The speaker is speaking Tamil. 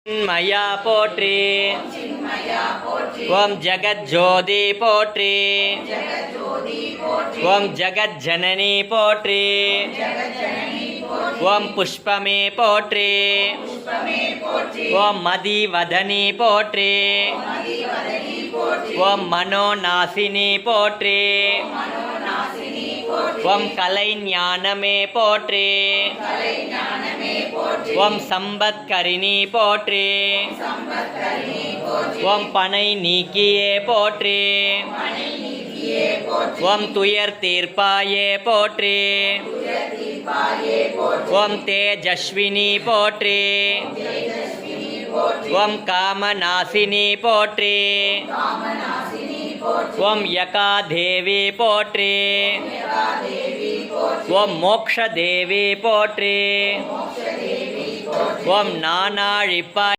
மயா போற்றி. ஓம் ஜகஜோதி போற்றி. ஓம் ஜகஜனனி போற்றி. ஓம் புஷ்பமே போற்றி. ஓம் மதிவதனி போற்றி. ஓம் மனோநாசினி போற்றி. ஓம் கலைஞானமே போற்றி. ஓம் சம்பத்கரிணி போற்றி. ஓம் பனை நீக்கியே போற்றி. ஓம் துயர் தீர்ப்பாயே போற்றி. ஓம் தேஜஸ்வினி போற்றி. ஓம் காமநாசினி போற்றி. ஓம் யகாதேவி போற்றி. ஓம் மோக்ஷதேவி போற்றி. ஓம் நானாழிப்பாய்